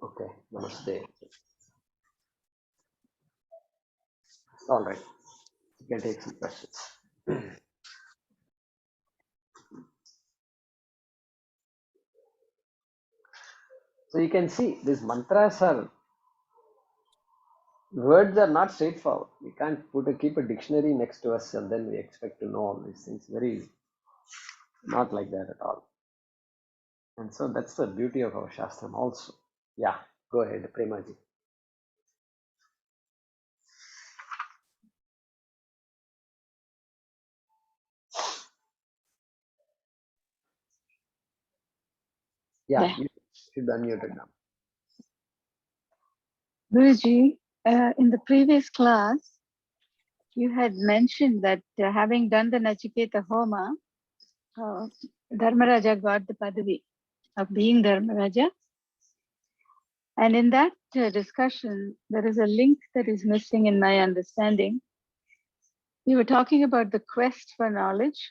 Okay, namaste. All right, you can take some questions. So you can see these mantras are words are not straightforward. We can't keep a dictionary next to us and then we expect to know all these things. Very not like that at all. And so that's the beauty of our Shastram also. Yeah, go ahead, Premaji. Yeah, you should unmute it now. Guruji, in the previous class, you had mentioned that having done the Nachiketa Homa, Dharmaraja got the Padavi of being Dharmaraja. And in that discussion, there is a link that is missing in my understanding. You were talking about the quest for knowledge.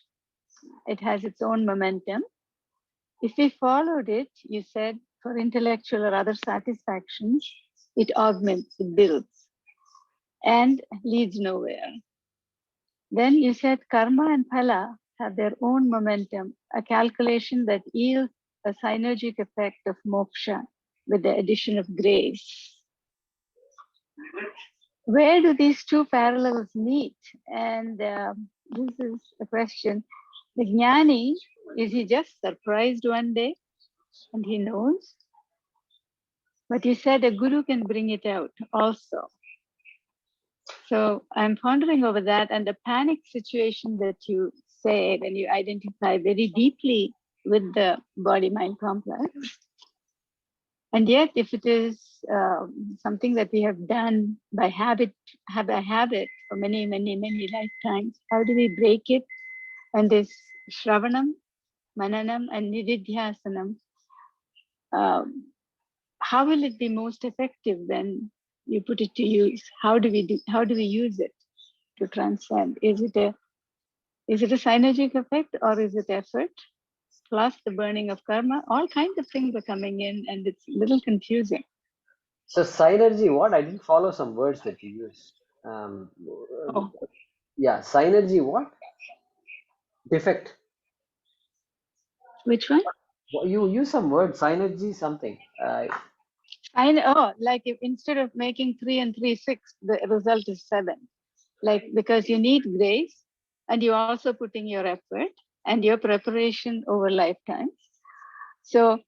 It has its own momentum. If we followed it, you said, for intellectual or other satisfactions, it augments, it builds, and leads nowhere. Then you said karma and phala have their own momentum, a calculation that yields a synergic effect of moksha with the addition of grace. Where do these two parallels meet? And this is a question. The jnani, is he just surprised one day and he knows? But you said a guru can bring it out also. So I'm pondering over that, and the panic situation that you say when you identify very deeply with the body-mind complex. And yet, if it is something that we have done by habit for many, many, many lifetimes, how do we break it? And this Shravanam, Mananam, and Nididhyasanam, how will it be most effective when you put it to use? How do we use it to transcend? Is it a synergic effect, or is it effort plus the burning of karma? All kinds of things are coming in, and it's a little confusing. So synergy, what? I didn't follow some words that you used. Yeah, synergy, what? Defect. Which one? You use some word, synergy something. Like if instead of making 3 and 3 6, the result is 7. Like, because you need grace, and you're also putting your effort and your preparation over lifetimes. So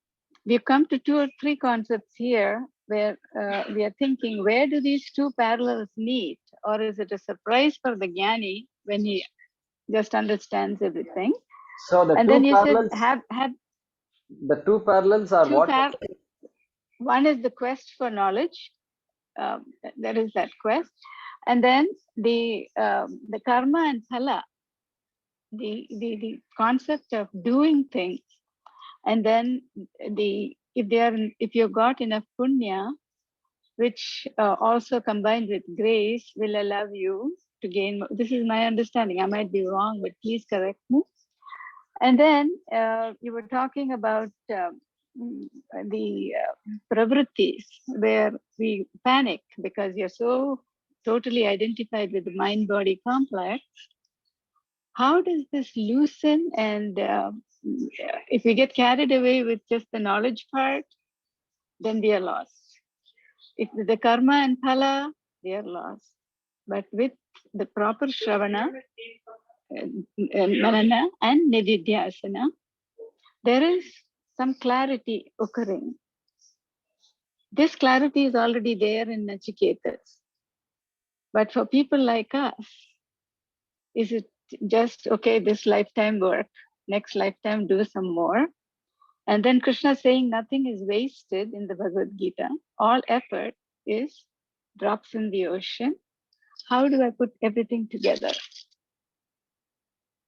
we've come to 2 or 3 concepts here where we are thinking, where do these two parallels meet? Or is it a surprise for the jnani when he just understands everything? So the and two then you parallels, said, the two parallels are what? One is the quest for knowledge. There is that quest. And then the karma and phala, the concept of doing things. And then if you've got enough punya, which also combined with grace will allow you to gain. This is my understanding. I might be wrong, but please correct me. And then you were talking about the pravrittis, where we panic because you're so totally identified with the mind-body complex. How does this loosen? And if we get carried away with just the knowledge part, then we are lost. If the karma and phala, they are lost. But with the proper shravana, manana, and nididhyasana, there is some clarity occurring. This clarity is already there in Nachiketas. But for people like us, is it just, okay, this lifetime work, next lifetime do some more? And then Krishna saying nothing is wasted in the Bhagavad Gita. All effort is drops in the ocean. How do I put everything together?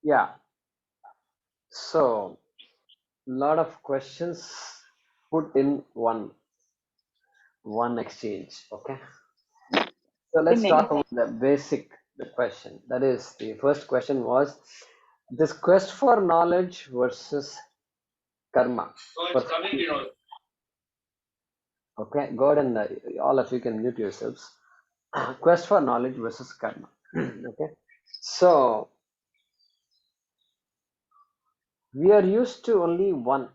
Yeah. So, lot of questions put in one exchange. Okay. So let's start with the basic question. That is, the first question was this quest for knowledge versus karma. Okay, go ahead and all of you can mute yourselves. Quest for knowledge versus karma. Okay, so we are used to only one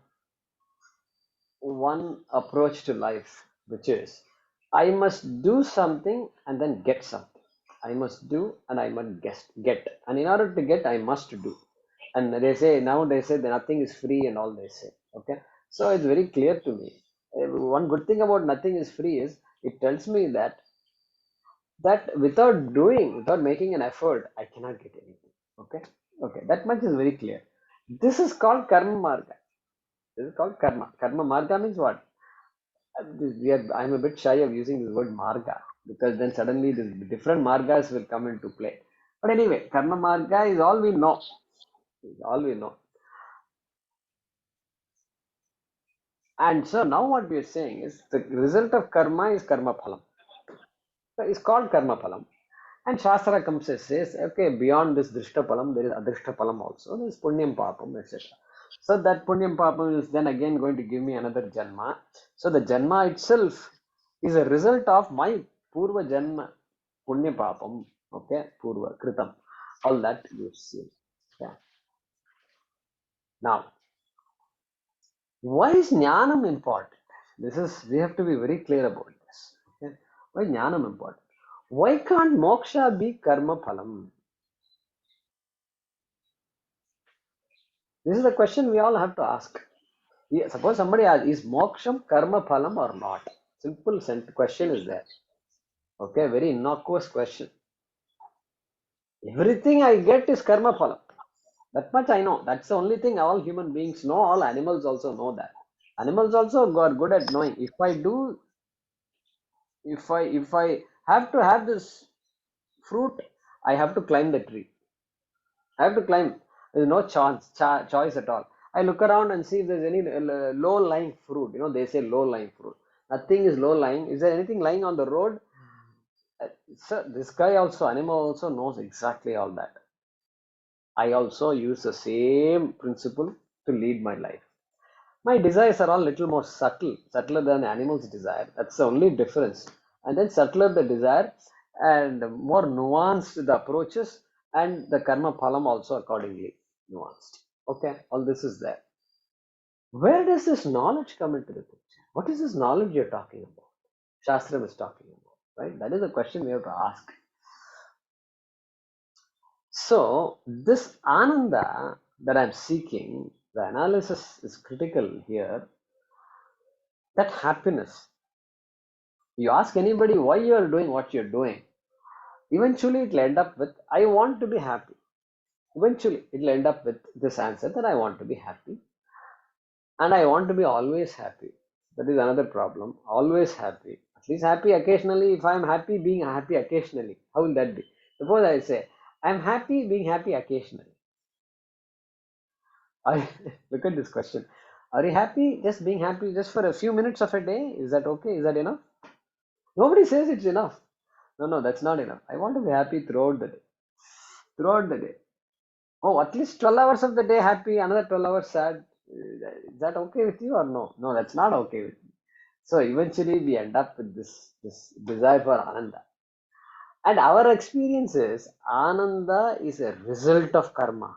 approach to life, which is I must do something and then get something. I must do and I must get. And in order to get, I must do. And they say now they say that nothing is free and all they say. Okay. So it's very clear to me. One good thing about nothing is free is it tells me that without doing, without making an effort, I cannot get anything. Okay. Okay. That much is very clear. This is called karma marga. This is called karma. Karma marga means what? I'm a bit shy of using the word marga because then suddenly the different margas will come into play. But anyway, karma marga is all we know. Is all we know. And so now what we are saying is the result of karma is karma phalam. So it's called karma phalam. And Shastra comes and says, okay, beyond this drishta phalam, there is adrishta phalam also. There is punyam papam, etc. So that punyam papam is then again going to give me another janma. So the janma itself is a result of my purva janma, punya papam, okay, purva kritam. All that you see. Yeah. Now, why is jnanam important? This is we have to be very clear about this. Okay? Why jnanam important? Why can't moksha be karma phalam? This is the question we all have to ask. Yeah, suppose somebody asks, is moksham karma phalam or not? Simple question is there. Okay, very innocuous question. Everything I get is karma phalam. That much I know. That's the only thing all human beings know. All animals also know that. Animals also are good at knowing. If I have to have this fruit, I have to climb the tree. I have to climb. There's no choice at all. I look around and see if there's any low-lying fruit. They say low-lying fruit. Nothing is low-lying. Is there anything lying on the road? So this guy also, animal also knows exactly all that. I also use the same principle to lead my life. My desires are all little more subtler than animals' desire. That's the only difference. And then subtler the desire and more nuanced the approaches and the karma phalam also accordingly nuanced. Okay, all this is there. Where does this knowledge come into the picture? What is this knowledge you're talking about? Shastra is talking about, right? That is the question we have to ask. So, this ananda that I'm seeking, the analysis is critical here. That happiness, you ask anybody why you are doing what you're doing, eventually it will end up with, I want to be happy. Eventually it will end up with this answer that I want to be happy and I want to be always happy. That is another problem. Always happy. At least happy occasionally. If I'm happy being happy occasionally, how will that be? Suppose I say, I'm happy being happy occasionally. I look at this question. Are you happy just being happy just for a few minutes of a day? Is that okay? Is that enough? Nobody says it's enough. No, no, that's not enough. I want to be happy throughout the day. Throughout the day. Oh, at least 12 hours of the day happy, another 12 hours sad. Is that okay with you or no? No, that's not okay with me. So eventually we end up with this desire for Ananda. And our experience is Ananda is a result of karma,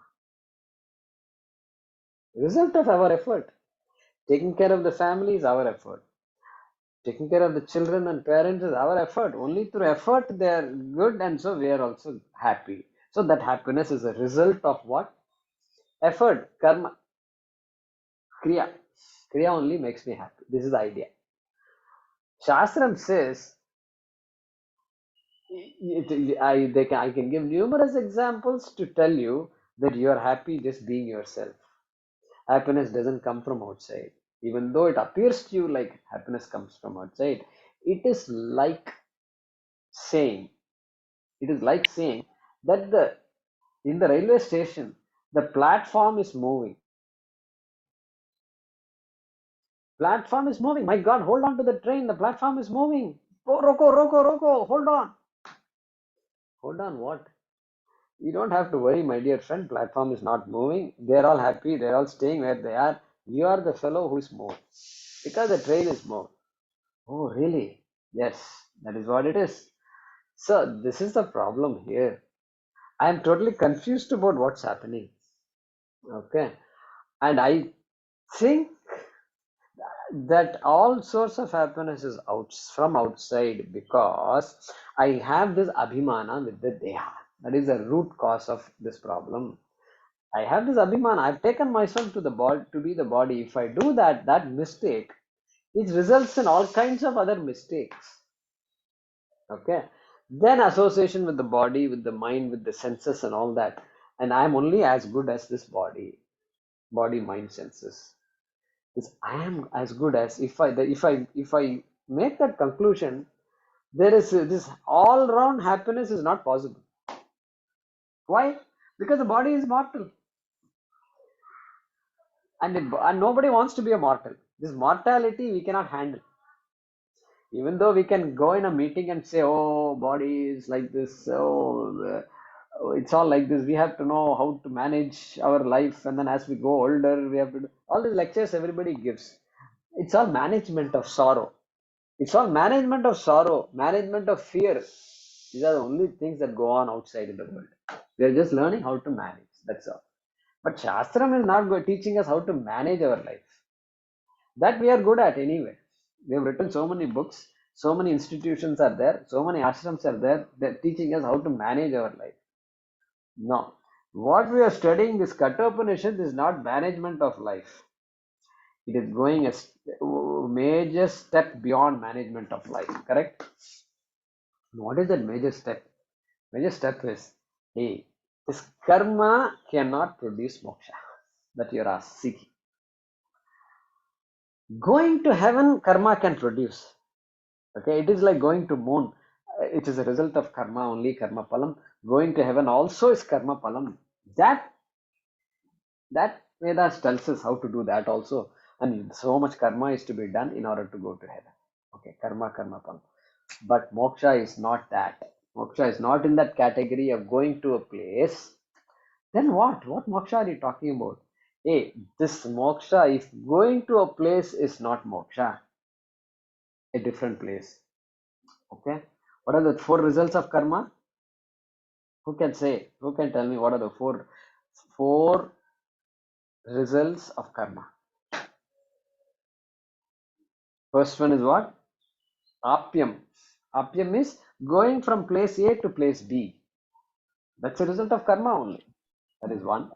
result of our effort. Taking care of the family is our effort. Taking care of the children and parents is our effort. Only through effort they are good, and so we are also happy. So that happiness is a result of what? Effort, karma, kriya. Kriya only makes me happy. This is the idea. Shastram says, I can give numerous examples to tell you that you are happy just being yourself. Happiness doesn't come from outside. Even though it appears to you like happiness comes from outside, it is like saying, it is like saying that in the railway station, the platform is moving. Platform is moving. My God, hold on to the train. The platform is moving. Oh, roko, roko, roko. Hold on. Hold on, what? You don't have to worry, my dear friend. Platform is not moving. They're all happy. They're all staying where they are. You are the fellow who's moved because the train is moved. Oh, really? Yes, that is what it is. So, this is the problem here. I am totally confused about what's happening. Okay. And I think that all sorts of happiness is from outside because I have this abhimana with the deha. That is the root cause of this problem. I have this abhimana. I've taken myself to the body to be the body. If I do that, that mistake, it results in all kinds of other mistakes. Okay. Then association with the body, with the mind, with the senses and all that. And I'm only as good as this body, mind, senses. Is I am as good as if I make that conclusion, there is this all round happiness is not possible. Why? Because the body is mortal, and nobody wants to be a mortal. This mortality we cannot handle. Even though we can go in a meeting and say, "Oh, body is like this. It's all like this." We have to know how to manage our life, and then as we go older, we have to do all these lectures everybody gives. It's all management of sorrow. It's all management of sorrow, management of fear. These are the only things that go on outside in the world. We are just learning how to manage. That's all. But Shastram is not teaching us how to manage our life. That we are good at anyway. We have written so many books, so many institutions are there, so many ashrams are there that teaching us how to manage our life. No. What we are studying, this Kathopanishad, is not management of life. It is going a major step beyond management of life. Correct? What is that major step? Major step is, hey, this karma cannot produce moksha that you are seeking. Going to heaven, karma can produce. Okay, it is like going to moon. It is a result of karma only, karma palam. Going to heaven also is karma palam. That Vedas tells us how to do that also. And so much karma is to be done in order to go to heaven. Okay, karma palam. But moksha is not that. Moksha is not in that category of going to a place. Then what? What moksha are you talking about? Hey, this moksha, if going to a place is not moksha, a different place. Okay. What are the four results of karma? Who can say? Who can tell me what are the four results of karma? First one is what? Apyam. Apyam is going from place A to place B. That's a result of karma only. That is one.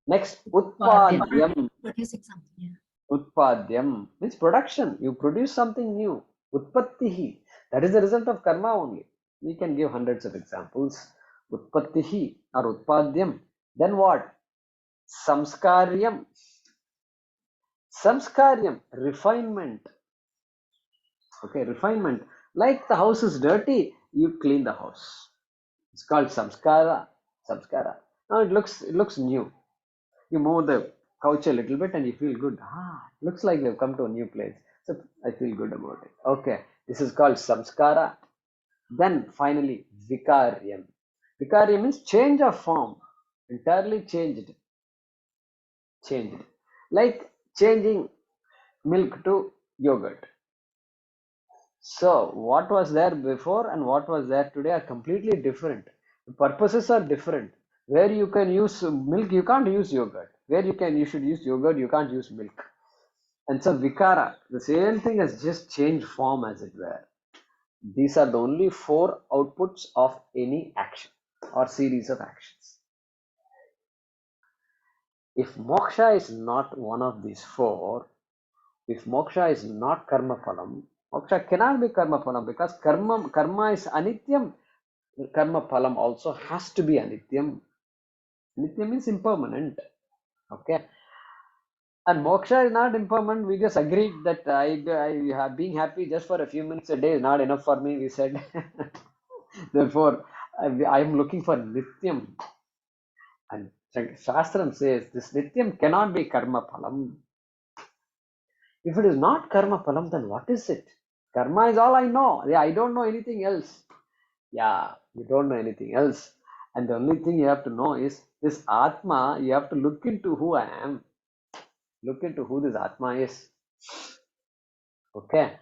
Next, utpadyam. Producing something. Yeah. Utpadyam means production. You produce something new. Utpattihi. That is the result of karma only. We can give hundreds of examples. Utpattihi or utpadyam. Then what? Samskaryam. Samskaryam. Refinement. Okay, refinement. Like the house is dirty, you clean the house. It's called samskara. Samskara. Now it looks new. You move the couch a little bit and you feel good. Looks like we've come to a new place. So I feel good about it. Okay, this is called samskara. Then finally, vikaryam. Vikaryam means change of form, entirely changed. Changed. Like changing milk to yogurt. So what was there before and what was there today are completely different. The purposes are different. Where you can use milk, you can't use yogurt. Where you should use yogurt, you can't use milk. And so vikara, the same thing has just changed form as it were. These are the only four outputs of any action or series of actions. If moksha is not one of these four, if moksha is not karma phalam, moksha cannot be karma phalam because karma is anityam. Karma phalam also has to be anityam. Anityam means impermanent. Okay. And moksha is not impermanent. We just agreed that being happy just for a few minutes a day is not enough for me. We said, therefore, I am looking for nityam. And Shastram says this nityam cannot be karma phalam. If it is not karma phalam, then what is it? Karma is all I know. Yeah, I don't know anything else. Yeah, you don't know anything else. And the only thing you have to know is this Atma, you have to look into who I am. Look into who this Atma is. Okay.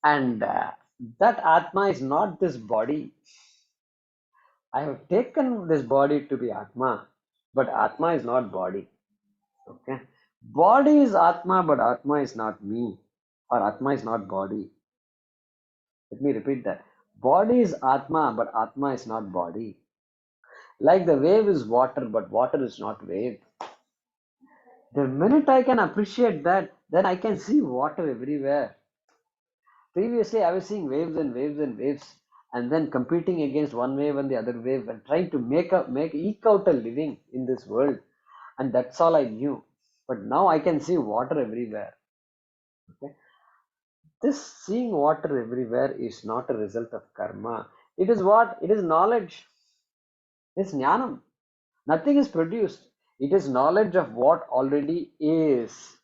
And that Atma is not this body. I have taken this body to be Atma, but Atma is not body. Okay? Body is Atma, but Atma is not me, or Atma is not body. Let me repeat that. Body is Atma, but Atma is not body. Like the wave is water, but water is not wave. The minute I can appreciate that, then I can see water everywhere. Previously, I was seeing waves and waves and waves, and then competing against one wave and the other wave, and trying to eke out a living in this world, and that's all I knew. But now I can see water everywhere. Okay? This seeing water everywhere is not a result of karma. It is what? It is knowledge. It's jnanam. Nothing is produced. It is knowledge of what already is.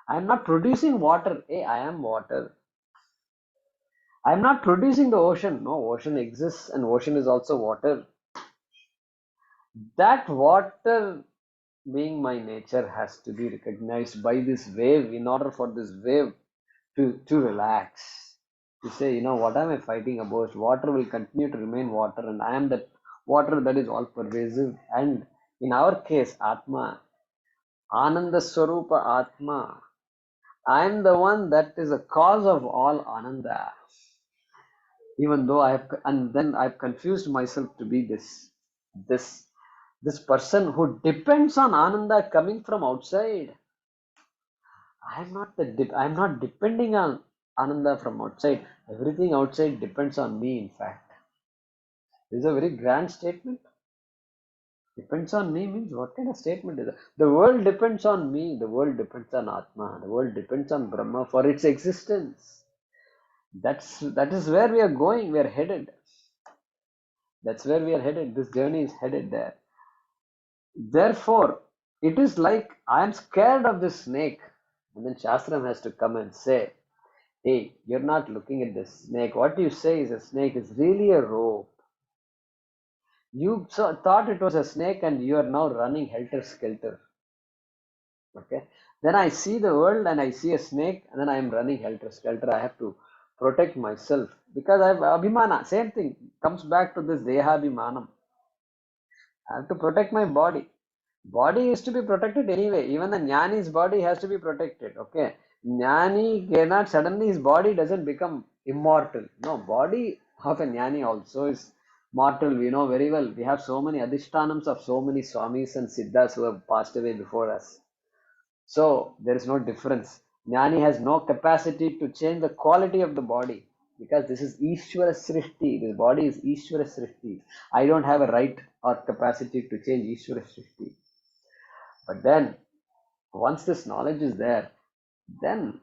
I am not producing water. Hey, I am water. I am not producing the ocean. No, ocean exists and ocean is also water. That water being my nature has to be recognized by this wave in order for this wave to relax. To say, what am I fighting about? Water will continue to remain water, and I am that water that is all pervasive. And in our case, Atma, Ananda Swarupa Atma, I am the one that is the cause of all Ananda. Even though and then I've confused myself to be this this person who depends on Ananda coming from outside. I'm not depending on Ananda from outside. Everything outside depends on me, in fact. This is a very grand statement. Depends on me means what kind of statement is that? The world depends on me, the world depends on Atma, the world depends on Brahma for its existence. That is where we are going, we are headed. That's where we are headed. This journey is headed there. Therefore, it is like I am scared of this snake. And then Shastram has to come and say, hey, you're not looking at the snake. What you say is a snake is really a rope. You thought it was a snake and you are now running helter skelter. Okay. Then I see the world and I see a snake and then I am running helter skelter. I have to protect myself because I have abhimana. Same thing comes back to this deha abhimanam. I have to protect my body. Body is to be protected anyway. Even the jnani's body has to be protected. Okay. Jnani cannot suddenly his body doesn't become immortal. No, body of a jnani also is mortal. We know very well. We have so many adhishtanams of so many swamis and siddhas who have passed away before us. So there is no difference. Jnani has no capacity to change the quality of the body because this is Ishvara Srishti. This body is Ishvara Srishti. I don't have a right or capacity to change Ishvara Srishti. But then once this knowledge is there, then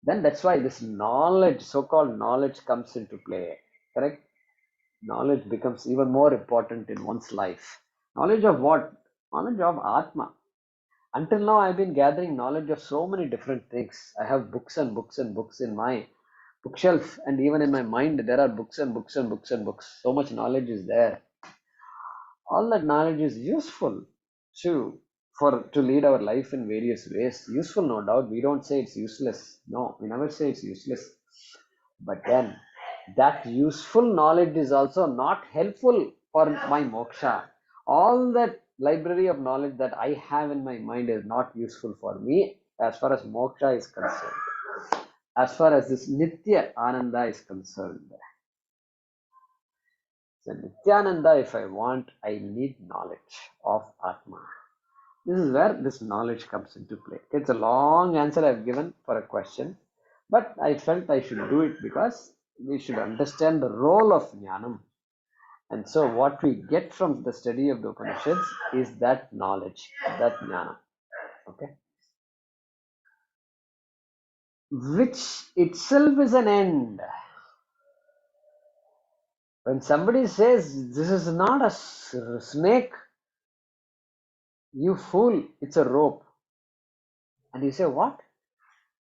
that's why this knowledge, so-called knowledge, comes into play. Correct? Knowledge becomes even more important in one's life. Knowledge of what? Knowledge of Atma. Until now, I've been gathering knowledge of so many different things. I have books and books and books in my bookshelf, and even in my mind, there are books and books and books and books. So much knowledge is there. All that knowledge is useful to to lead our life in various ways. Useful, no doubt. We don't say it's useless. No, we never say it's useless. But then that useful knowledge is also not helpful for my moksha. All that library of knowledge that I have in my mind is not useful for me as far as moksha is concerned. As far as this Nitya Ananda is concerned. So Nityananda, if I want, I need knowledge of Atma. This is where this knowledge comes into play. It's a long answer I've given for a question, but I felt I should do it because we should understand the role of Jnanam. And so what we get from the study of the Upanishads is that knowledge, that Jnana. Okay? Which itself is an end. When somebody says, this is not a snake, you fool, it's a rope. And you say, what?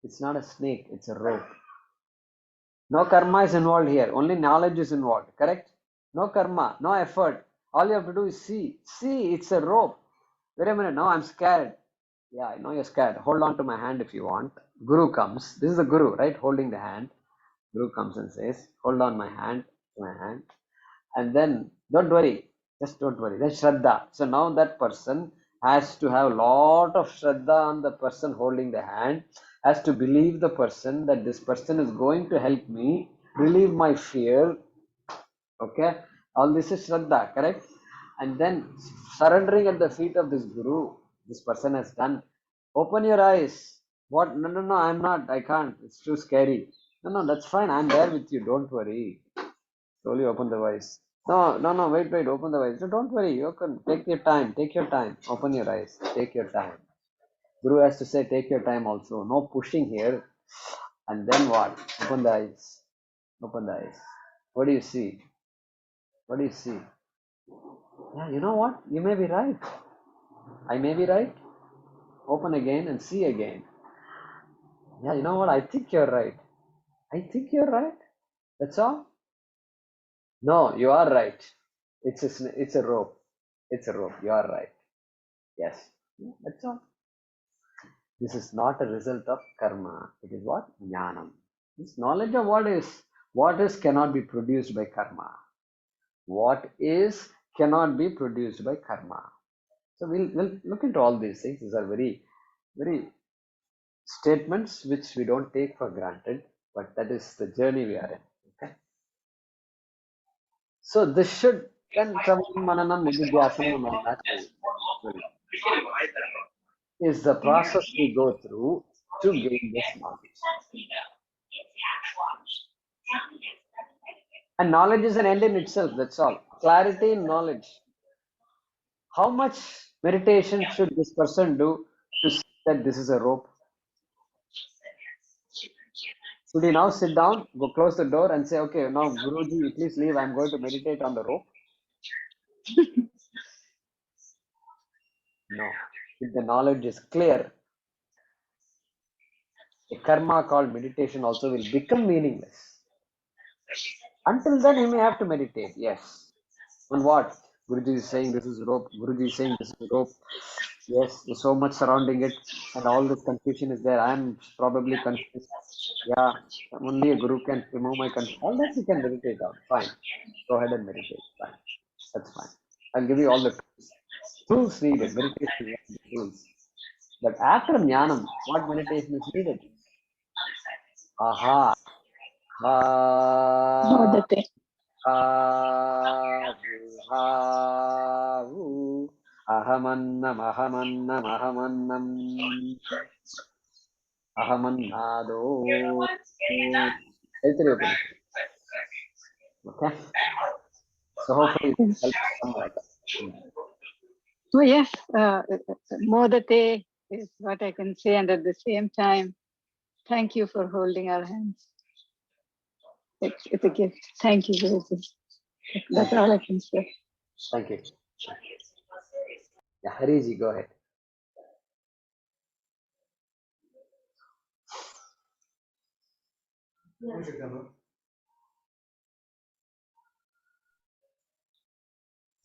It's not a snake, it's a rope. No karma is involved here, only knowledge is involved, correct? No karma, no effort. All you have to do is see. See, it's a rope. Wait a minute, now I'm scared. Yeah, I know you're scared. Hold on to my hand if you want. Guru comes. This is the Guru, right? Holding the hand. Guru comes and says, hold on my hand. And then, don't worry. Just don't worry. That's Shraddha. So now that person has to have a lot of Shraddha on the person holding the hand, has to believe the person that this person is going to help me, relieve my fear. Okay. All this is Shraddha, correct? And then surrendering at the feet of this Guru, this person has done. Open your eyes. What? No, no, no, I'm not. I can't. It's too scary. No, no, that's fine. I'm there with you. Don't worry. Slowly open the eyes. No, no, no, wait, wait, open the eyes. No, don't worry. You can take your time. Take your time. Open your eyes. Take your time. Guru has to say, take your time also. No pushing here. And then what? Open the eyes. Open the eyes. What do you see? What do you see? Yeah, you know what? You may be right. I may be right. Open again and see again. Yeah, you know what? I think you're right. I think you're right. That's all. No, you are right. It's a rope. It's a rope. You are right. Yes. Yeah, that's all. This is not a result of karma. It is what? Jnanam. This knowledge of what is cannot be produced by karma. What is cannot be produced by karma. So we'll look into all these things. These are very statements which we don't take for granted, but that is the journey we are in. Okay. So this should then Shravanam, Mananam, Nididhyasanam and all that is the process we go through to gain this knowledge. And knowledge is an end in itself, that's all. Clarity in knowledge. How much meditation should this person do to see that this is a rope? Should he now sit down, go close the door and say, okay, now Guruji, please leave, I'm going to meditate on the rope? No. If the knowledge is clear, a karma called meditation also will become meaningless. Until then, he may have to meditate, yes. On what? Guruji is saying this is rope, Guruji is saying this is rope. Yes, there's so much surrounding it, and all this confusion is there. I'm probably confused. Yeah, only a guru can remove my confusion. All that you can meditate on. Fine. Go ahead and meditate. Fine. That's fine. I'll give you all the tools. Tools needed. Meditation is one of the tools. But after jnanam, what meditation is needed? Aha. Ha. Modate. Ha. Ha. Ahamannam. Ahamannam. Ahamannam. Ahamannado. Taittiriya Upanishad. Okay. So hopefully it Yes. helps somewhat. Oh, yes. Modate is what I can say. And at the same time, thank you for holding our hands. It's a gift. Thank you, Guruji. That's all I can say. Thank you. Yeah, Hariji, go ahead.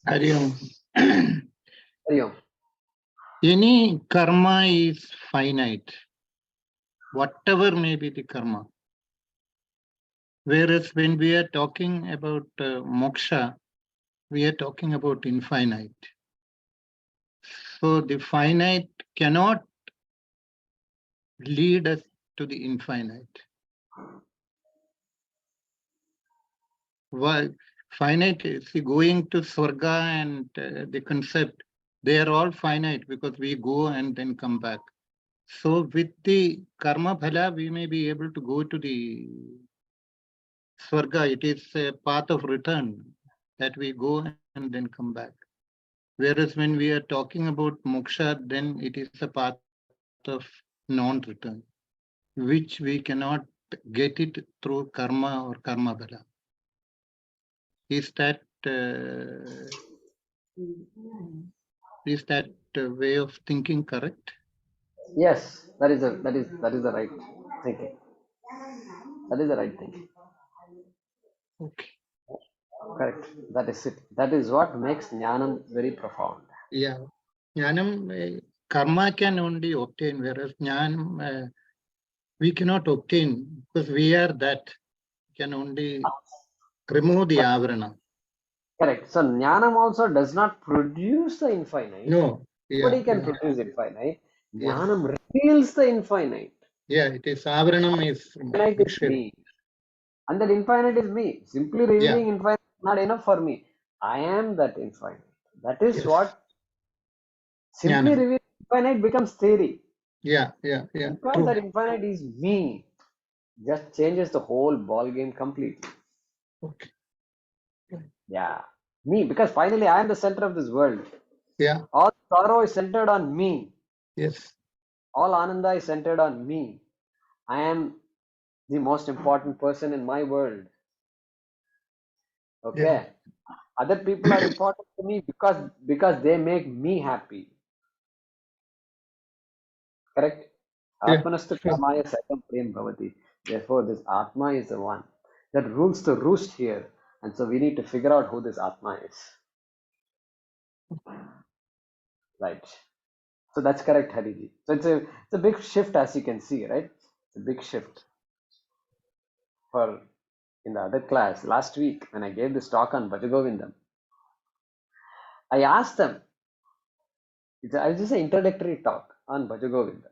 Hari Om. Hari Om. Any karma is finite, whatever may be the karma. Whereas when we are talking about moksha, we are talking about infinite. So the finite cannot lead us to the infinite. Why? Finite is going to Swarga and the concept, they are all finite because we go and then come back. So with the karma phala, we may be able to go to the Swarga. It is a path of return that we go and then come back. Whereas when we are talking about moksha, then it is a path of non-return, which we cannot get it through karma or karma phala. Is that way of thinking correct? Yes, that is the right thinking. That is the right thinking. Okay. Correct. That is it. That is what makes jnanam very profound. Yeah. Jnanam, karma can only obtain, whereas jnanam, we cannot obtain because we are that. Can only remove the avarana. Correct. So jnanam also does not produce the infinite. No. Yeah. Nobody can produce infinite. Jnanam reveals the infinite. Yeah, it is avaranam is Infinite is me. And that infinite is me. Simply revealing infinite is not enough for me. I am that infinite. That is what simply Jnanam. revealing infinite becomes theory. Yeah. Because True. that infinite is me, just changes the whole ball game completely. Okay. Yeah. Me, because finally I am the center of this world. Yeah. All sorrow is centered on me. Yes. All ananda is centered on me. I am the most important person in my world. Okay. Yeah. Other people are important to me because they make me happy. Correct? Yeah. Atmanastu kamaya sakam prem bhavati. Therefore, this Atma is the one that rules the roost here. And so we need to figure out who this Atma is. Right. So that's correct, Hariji. So it's a big shift, as you can see, right? It's a big shift. For in the other class last week when I gave this talk on Bhajagovindam, I asked them. It's just an introductory talk on Bhajagovindam,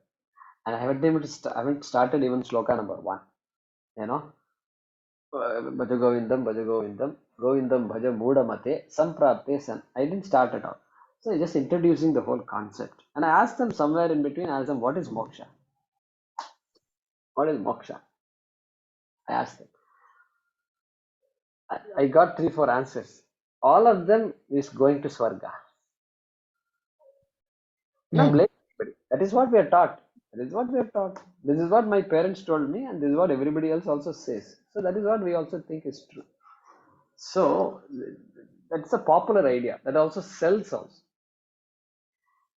and I haven't started even sloka number 1. You know, Bhajagovindam, Bhajagovindam, Govindam Bhaja Mudamate, Samprapte San. I didn't start at all. So just introducing the whole concept, and I asked them somewhere in between. I asked them, "What is moksha? What is moksha?" I asked them. I got 3-4 answers. All of them is going to Swarga. No blame anybody. That is what we are taught. That is what we are taught. This is what my parents told me, and this is what everybody else also says. So that is what we also think is true. So that's a popular idea that also sells also.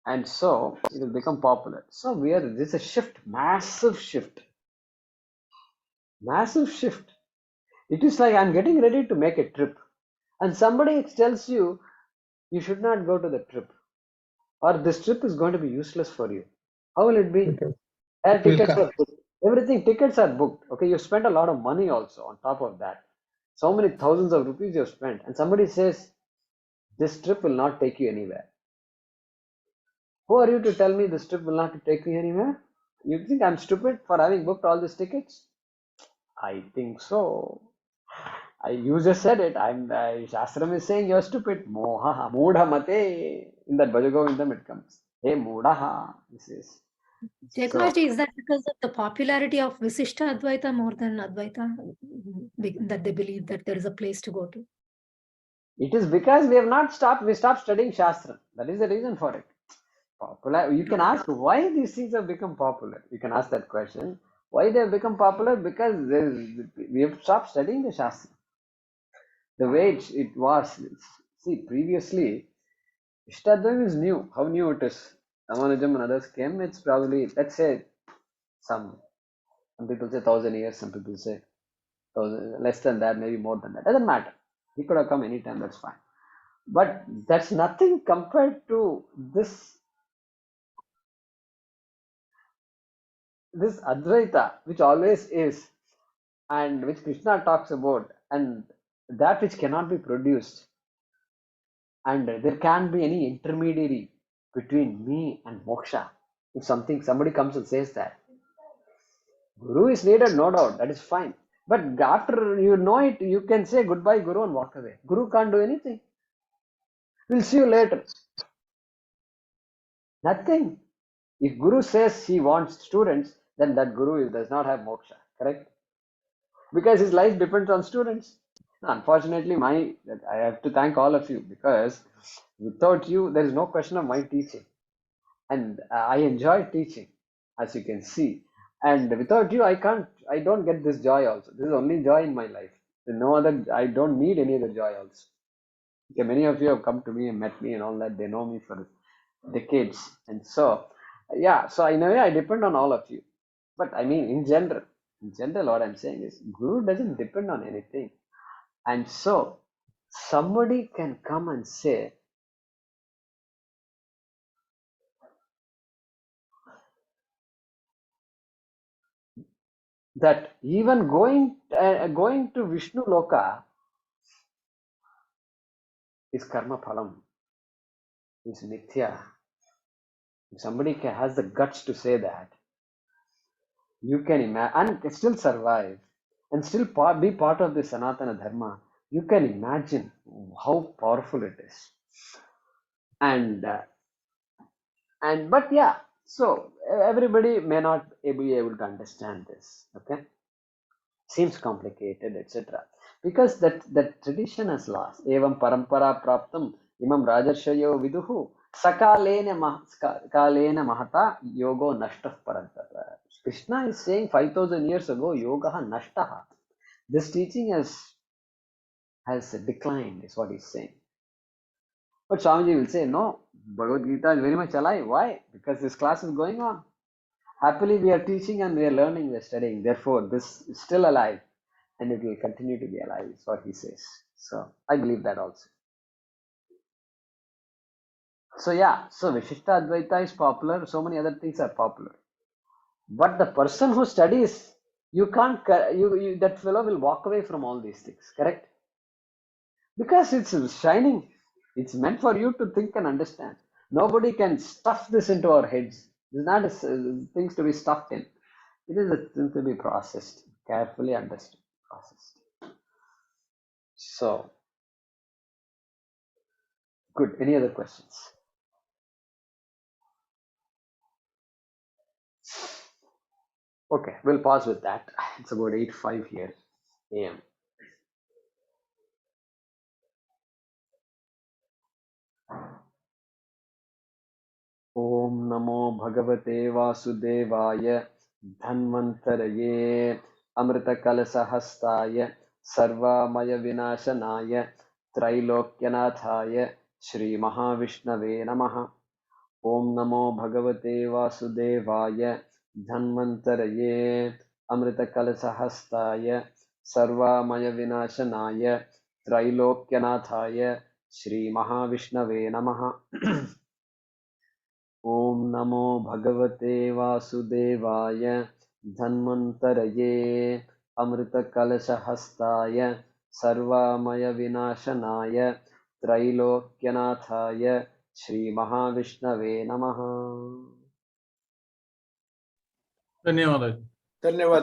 And so it will become popular. So there's a shift, massive shift. Massive shift. It is like I'm getting ready to make a trip. And somebody tells you you should not go to the trip. Or this trip is going to be useless for you. How will it be? Air tickets are booked. Everything, tickets are booked. Okay, you spent a lot of money also on top of that. So many thousands of rupees you've spent. And somebody says, this trip will not take you anywhere. Who are you to tell me this trip will not take me anywhere? You think I'm stupid for having booked all these tickets? I think so. You just said it. Shastram is saying you're stupid. Moha, Moodha Mate. In that Bhajagovindam it comes. Hey Moodaha. This is. Jayakamaji, is that because of the popularity of Visishta Advaita more than Advaita? That they believe that there is a place to go to? It is because we stopped studying Shastra. That is the reason for it. Popular. You can ask why these things have become popular. You can ask that question. Why they have become popular? Because we have stopped studying the Shastra. The way it was. See, previously, Ishtadvaita is new. How new it is? Ramanujam and others came. It's probably, let's say, some people say 1,000 years, some people say 1,000, less than that, maybe more than that. Doesn't matter. He could have come anytime, that's fine. But that's nothing compared to this Advaita, which always is, and which Krishna talks about, and that which cannot be produced, and there can't be any intermediary between me and moksha. If somebody comes and says that, Guru is needed, no doubt, that is fine. But after you know it, you can say goodbye, Guru, and walk away. Guru can't do anything. We'll see you later. Nothing. If Guru says he wants students, then that Guru does not have moksha, correct? Because his life depends on students. Unfortunately, I have to thank all of you because without you, there is no question of my teaching. And I enjoy teaching, as you can see. And without you, I don't get this joy also. This is only joy in my life. There's no other, I don't need any other joy also. Okay, many of you have come to me and met me and all that. They know me for decades. And so, yeah, so in a way, I depend on all of you. But I mean, in general, what I'm saying is Guru doesn't depend on anything. And so, somebody can come and say, that even going to Vishnu Loka is karma phalam, is mithya. If somebody has the guts to say that, you can imagine and still survive and still be part of the Sanatana Dharma, you can imagine how powerful it is. And but yeah, so everybody may not be able to understand this. Okay, seems complicated, etc. Because that tradition has lost. Evam parampara praptam imam rajarshayo viduhu sakalena mahata yogo nashtah parantapa. Krishna is saying 5,000 years ago, yoga nashtaha. This teaching has declined, is what he's saying. But Swamiji will say, no, Bhagavad Gita is very much alive. Why? Because this class is going on. Happily, we are teaching and we are learning, we are studying. Therefore, this is still alive and it will continue to be alive, is what he says. So, I believe that also. So, yeah, so Vishishta Advaita is popular, so many other things are popular. But the person who studies, you can't, that fellow will walk away from all these things, correct? Because it's shining. It's meant for you to think and understand. Nobody can stuff this into our heads. It's not things to be stuffed in. It is a thing to be processed, carefully understood, processed. So, good. Any other questions? Okay, we'll pause with that. It's about 8:05 here AM. Om Namo Bhagavate Vasudevaya Dhanvantaraye Amrita Kalasahastaya Sarvamaya Vinashanaya Trailokyanathaye Shri Mahavishnave Namaha. Om Namo Bhagavate Vasudevaya Dhanvantaraye Amrita Kalasahastaya Sarvamaya Vinashanaya Trailokyanathaye Shri Mahavishnave Namaha. Om Namo Bhagavate Vasudevaya Dhanvantaraye Amrita Kalasahastaya Sarvamaya Vinashanaya Trailokyanathaye Shri Mahavishnave Namaha. ಧನ್ಯವಾದ. ಧನ್ಯವಾದ.